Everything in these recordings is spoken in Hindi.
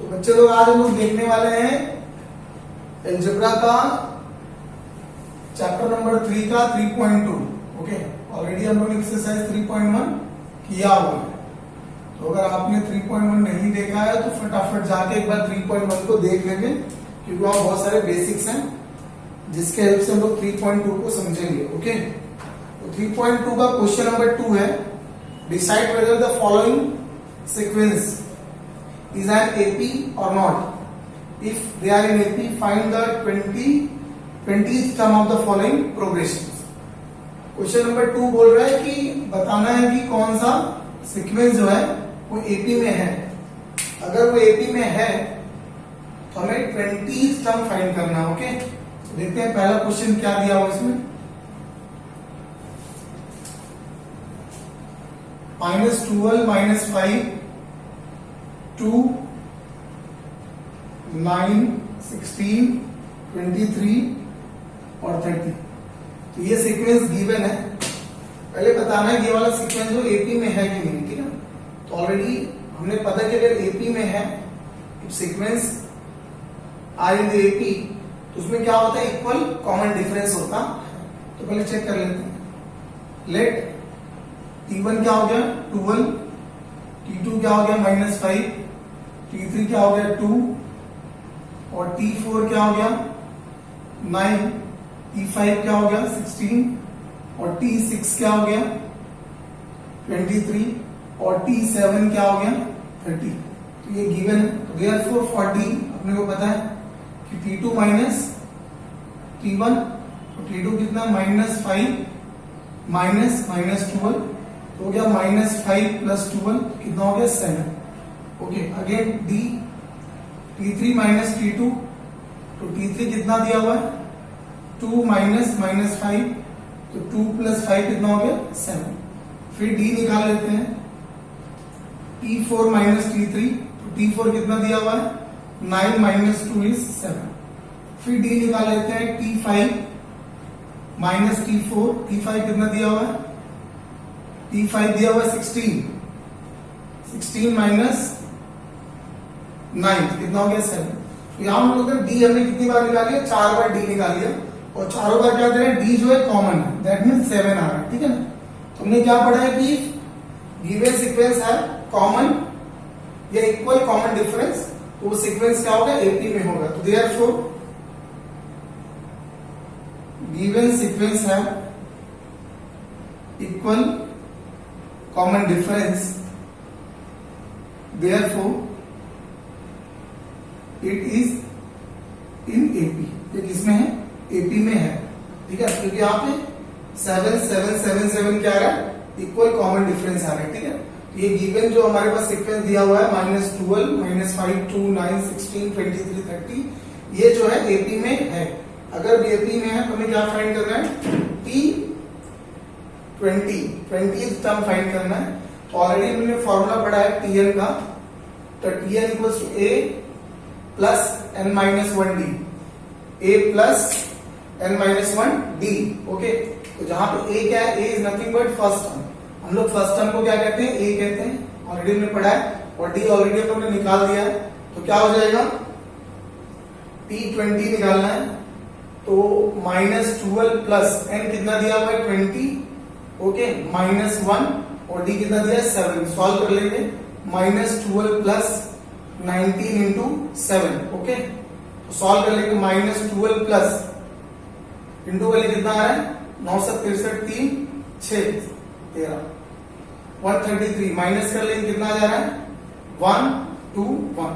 तो बच्चे लोग आज हम लोग देखने वाले हैं अलजेब्रा का चैप्टर नंबर 3 का 3.2। ओके, ऑलरेडी हम लोग एक्सरसाइज 3.1 किया हुआ है। तो अगर आपने 3.1 नहीं देखा है तो फटाफट जाके एक बार 3.1 को देख लेंगे, क्योंकि वहां बहुत सारे बेसिक्स हैं जिसके हेल्प से हम लोग 3.2 को समझेंगे। ओके, तो 3.2 का क्वेश्चन नंबर 2 है, decide whether the following sequence is an AP or not. If they are in AP, find the 20th term of the following progressions. Question number 2 बोल रहा है कि बताना है कि कौन सा सीक्वेंस जो है वो AP में है। अगर वो AP में है तो हमें 20th टर्म फाइंड करना है। ओके, तो देखते हैं पहला क्वेश्चन क्या दिया हुआ इसमें। -12 -5 2 9 16 23 और 30। तो ये सीक्वेंस गिवन है। पहले बताना है ये वाला सीक्वेंस जो एपी में है कि नहीं, ठीक है। तो ऑलरेडी हमने पता कि अगर एपी में है sequence are in the AP तो उसमें क्या होता है, इक्वल कॉमन डिफरेंस होता है। तो पहले चेक कर लेते हैं। लेट T1 क्या हो गया 12, T2 क्या हो गया -5, T3 क्या हो गया 2 और T4 क्या हो गया 9, T5 क्या हो गया 16 और T6 क्या हो गया 23 और T7 क्या हो गया 30। तो ये गिवन है। तो देयरफॉर 40 अपने को पता है कि T2 माइनस T1 और T2 कितना -5 -12 तो हो गया -5 + 12 कितना हो गया 7। Okay, again D T3 minus T2 तो T3 कितना दिया हुआ है 2 -5 तो 2 + 5 कितना हो गया 7। फिर D निकाल लेते हैं T4 माइनस T3 तो T4 कितना दिया हुआ है 9 - 2 = 7। फिर D निकाल लेते हैं T5 माइनस T4, T5 कितना दिया हुआ है T5 दिया हुआ है 16 माइनस 9 कितना हो गया 7। तो यहां हम लोग डी हमने कितनी बार निकाली है 4 बार डी निकाली है और चारों बार क्या दे रहे हैं डी जो है कॉमन है, दैट मींस 7 आ रहा है, ठीक है ना। तो हमने क्या पढ़ा है कि गिवन सीक्वेंस है कॉमन या इक्वल कॉमन डिफरेंस तो वो सीक्वेंस क्या होगा एपी में होगा। तो देयरफॉर गिवन सीक्वेंस है equal common difference, therefore it is in AP. ये किसमें है एपी में है, ठीक है। क्योंकि यहाँ पे 7 7 7 7 क्या आ रहा है इक्वल कॉमन डिफरेंस आ रहा है, ठीक है। तो ये गिवन जो हमारे पास सीक्वेंस दिया हुआ है -12 -5 2 9 16 23 30 ये जो है एपी में है। अगर एपी में है तो हमें क्या फाइंड करना है T20th टर्म फाइंड करना है। तो ऑलरेडी हमने फॉर्मूला पढ़ा है Tn का, तो Tn = A plus n-1d, a plus n-1d। Okay, तो जहां पे a क्या है a is nothing but first term. हम लोग फर्स्ट टर्म को क्या कहते हैं a कहते हैं, ऑलरेडी हमने पढ़ा है और d ऑलरेडी हम लोग ने निकाल दिया है। तो क्या हो जाएगा T20 निकालना है तो -12 प्लस n कितना दिया हुआ है 20, ओके -1 और d कितना दिया है 7। सॉल्व कर लेंगे -12 प्लस 19 इंटू 7। ओके, तो सॉल्व कर लेंगे -12 प्लस इंटू वाले कितना आ रहा है 9 7 63 3 6 13 133 माइनस कर लेंगे कितना आ जा रहा है 1 2 1।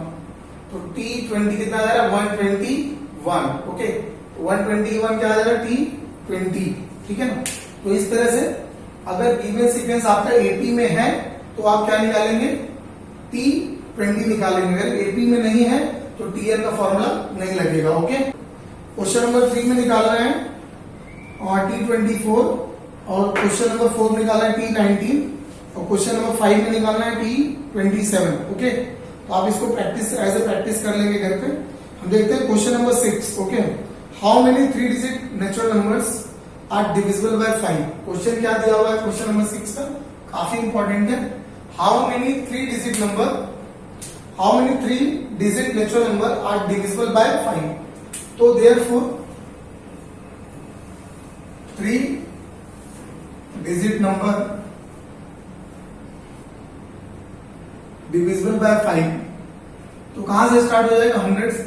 तो T20 कितना आ जा रहा है 121। ओके, 121 क्या आ जा रहा है T20, ठीक है ना। तो इस तरह से अगर गिवन सीक्वेंस आपका एपी में है तो आप क्या निकालेंगे T20 निकालेंगे। अगर एपी में नहीं है तो Tn का फॉर्मूला नहीं लगेगा। ओके, क्वेश्चन नंबर 3 में निकाल रहे हैं और T24 और क्वेश्चन नंबर 4 निकालना है T19 और क्वेश्चन नंबर 5 में निकालना है T27। ओके, तो आप इसको प्रैक्टिस एज ए प्रैक्टिस कर लेंगे घर पे। हम देखते हैं question number 6। Okay, how many 3 digit natural numbers are divisible by 5। Question क्या दिया हुआ है क्वेश्चन नंबर 6 का, काफी इंपॉर्टेंट है। How many 3 digit number how many 3 digit natural number are divisible by 5? तो therefore 3 digit number divisible by 5, तो कहां से स्टार्ट हो जाएगा? 100 से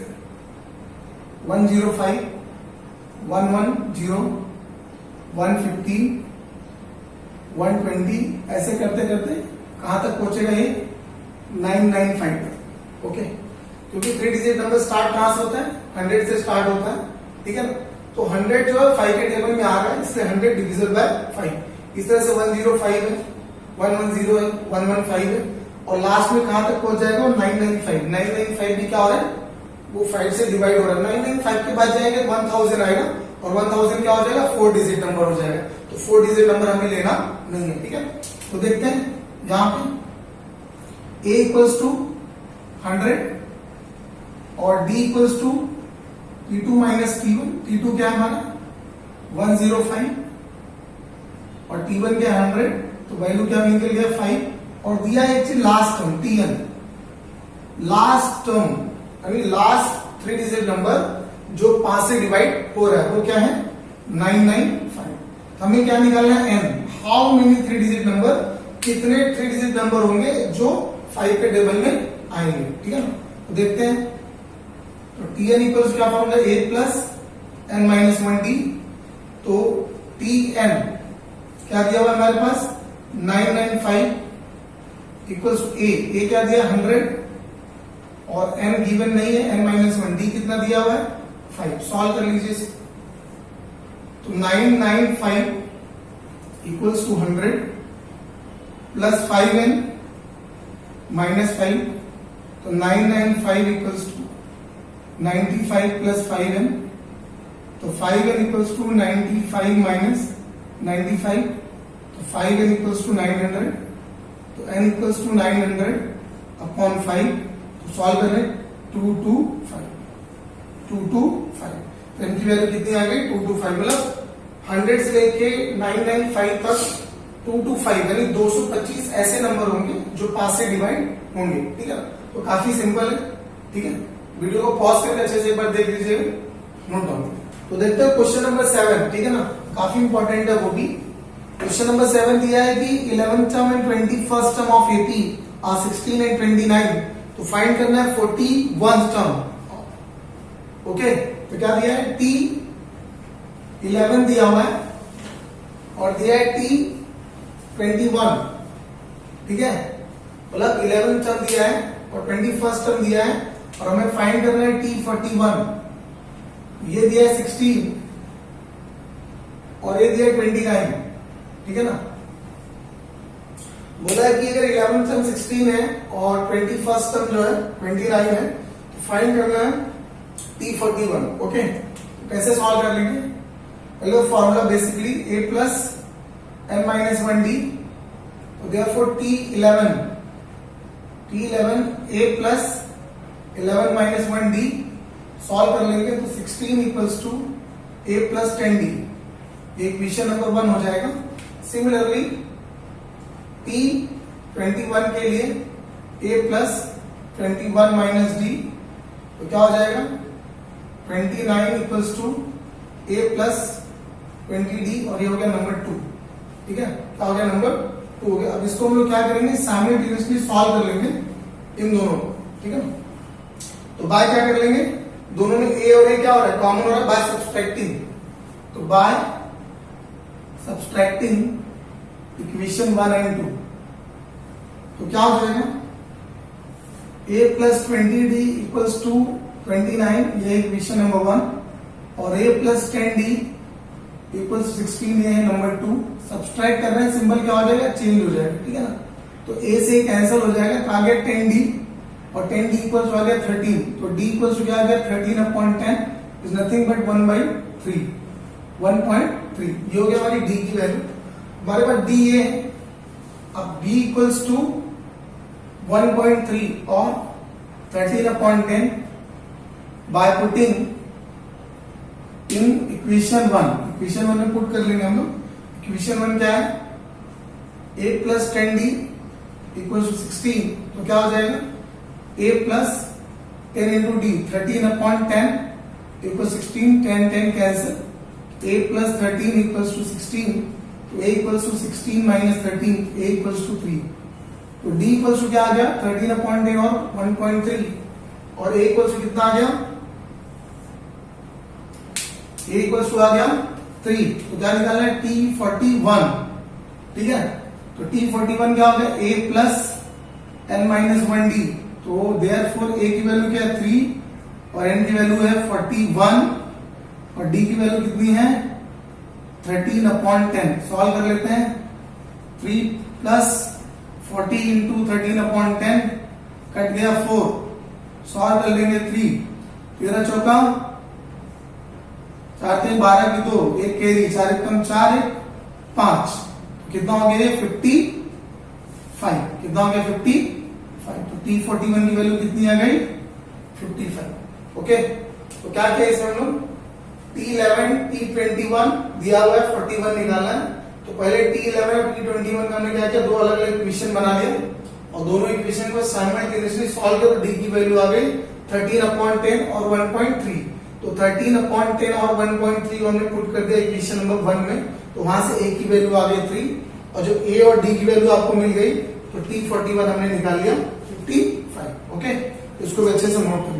105, 110, 150, 120, ऐसे करते करते कहां तक पहुंचेगा ये? 995 तक। ओके, क्योंकि 3 डिजिट नंबर स्टार्ट कहां से होता है? 100 से स्टार्ट होता है, ठीक है ना? तो 100 जो है 5 के टेबल में आ रहा है, इसलिए 100 डिविजिबल बाय 5। इस तरह से 105 है, 110 है, 115 है, और लास्ट में कहां तक पहुंच जाएगा? 995। 995 भी क्या हो रहा है? वो 5 से डिवाइड हो रहा है। 995 के बाद जाएंगे 1000 आएगा, और 1000 क्या हो जाएगा? 4 डिजिट नंबर हो जाएगा। तो 4 डिजिट नंबर हमें लेना नहीं है, ठीक है? तो देखते हैं यहां पे a इक्वल्स टू 100 और d equals to t2 minus t1। t2 क्या है हमारा? 105 और t1 क्या है? 100, तो वैल्यू क्या निकल गया? 5। और दिया एक चीज last term tn, last term यानी लास्ट 3 डिजिट नंबर जो 5 से डिवाइड हो रहा है वो क्या है? 995। तो हमें क्या निकालना है? n। How many 3 digit number, कितने 3 डिजिट नंबर होंगे जो 5 के टेबल में आएंगे, ठीक है ना? तो देखते हैं। तो tn इक्वल्स क्या formula? a plus n minus 1d। तो tn क्या दिया हुआ हमारे पास? 995 इक्वल्स टू a क्या दिया? 100, और n गिवन नहीं है, n माइनस 1d कितना दिया हुआ है? 5। सॉल्व कर लीजिए इसे। तो 995 equals to 100 plus 5n minus 5, तो 995 इक्वल्स टू 95 प्लस 5n, तो 5n इक्वल्स टू 95 माइनस 95, तो 5n इक्वल्स टू 900, तो n इक्वल्स टू 900 अपॉन 5। तो सॉल्व कर लें 225, 225। तो इनकी वैल्यू कितनी आ गई? 225। मतलब 100 से लेके 995 तक 225 यानी 225 ऐसे नंबर होंगे जो 5 से डिवाइड होंगे, ठीक है? तो काफी सिंपल है, ठीक है? वीडियो को पॉज करके अच्छे से एक बार देख लीजिए, नोट डाउन। तो देखते हैं क्वेश्चन नंबर 7, ठीक है ना? काफी इंपॉर्टेंट है वो भी। क्वेश्चन नंबर 7 दिया है कि 11th term and 21st term of AP are 16 and 29, तो फाइंड करना है 41st टर्म। ओके, तो क्या दिया है? T 11 दिया हुआ है और दिया है T 21, ठीक है? मतलब 11 टर्म दिया है और 21st टर्म दिया है, और हमें फाइंड करना है T 41। ये दिया है 16 और ये दिया है 29, ठीक है ना? बोला है कि अगर 11 टर्म 16 है और 21st टर्म जो है 29 है, तो फाइंड करना है T 41। ओके, तो कैसे सॉल्व कर लेंगे? पहले formula basically a plus n minus 1d, तो therefore T 11 a plus 11 minus 1d solve कर लेंगे, तो 16 equals to a plus 10d, ये इक्वेशन नंबर 1 हो जाएगा। सिमिलरली T 21 के लिए a प्लस 21 माइनस d, तो क्या हो जाएगा? 29 equals to a plus 20d, और ये हो गया नंबर 2, ठीक है? क्या हो गया? नंबर 2 हो गया। अब इसको हम लोग क्या करेंगे? साइमल्टेनियसली सॉल्व कर लेंगे इन दोनों, ठीक है? तो बाय क्या कर लेंगे? दोनों में a और a क्या हो रहा है? कॉमन हो रहा है बाय सब्सट्रैक्टिंग। तो बाय सब्सट्रैक्टिंग इक्वेशन 1 एंड 2, तो क्या हो जाएगा? a plus 20d equals to 29, ये इक्वेशन नंबर 1, और a प्लस 10d इक्वल्स 16, ये है नंबर 2। सब्सट्रैक्ट कर रहे हैं, सिंबल क्या हो जाएगा? चेंज हो जाएगा, ठीक है ना? तो a से कैंसिल हो जाएगा, तो आ गया 10d, और 10d इक्वल्स हो गया 13, तो d इक्वल्स क्या आ गया? 13 अपॉन 10 इज नथिंग बट 1/3, 1.3। ये हो गया हमारी d की वैल्यू। हमारे पास d ये है। अब d इक्वल्स टू 1.3 और 13 upon 10 by putting in equation 1। Equation 1 में पुट कर लेंगे हम लोग। इक्वेशन 1 क्या है? a plus 10d equals to 16, तो क्या हो जाएगा? a plus 10 into d 13/10 equal 16 10 10 cancel a plus 13 equals to 16 तो a equals to 16 minus 13 a equals to 3 तो d इक्वल्स टू क्या आ गया 13/10 और 1.3 और a इक्वल्स टू कितना आ गया a इक्वल्स टू आ गया 3 तो क्या निकालना है t41 ठीक है तो t41 क्या हो गया a plus n minus 1d तो देयरफॉर a की वैल्यू क्या है 3 और n की वैल्यू है 41 और d की वैल्यू कितनी है 13/10 सॉल्व कर लेते हैं 3 प्लस 40 इंटू 13/10 कट गया 4 सॉल्व कर लेंगे 3 13 चौका 4 3 12 की 2 एक कैरी 4 एकम 4 1 5 कितना हो गया 55 कितना हो गया 55 तो t41 की वैल्यू कितनी आ गई 55 ओके तो क्या किया इसमें हम लोग t11 t21 दिया हुआ है 41 निकालना है तो पहले t11 और t21 का हमने क्या किया दो अलग अलग इक्वेशन बना लिया और दोनों इक्वेशन को साइमल्टेनियसली सॉल्व करो d की वैल्यू आ गई 13/10 और 1.3 तो 13/10 और 1.3 हमने पुट कर दिया इक्वेशन नंबर 1 में तो वहां से a की वैल्यू आ गई 3 और जो a और d की वैल्यू आपको मिल गई तो t41 हमने निकाल लिया 55 ओके इसको भी अच्छे से नोट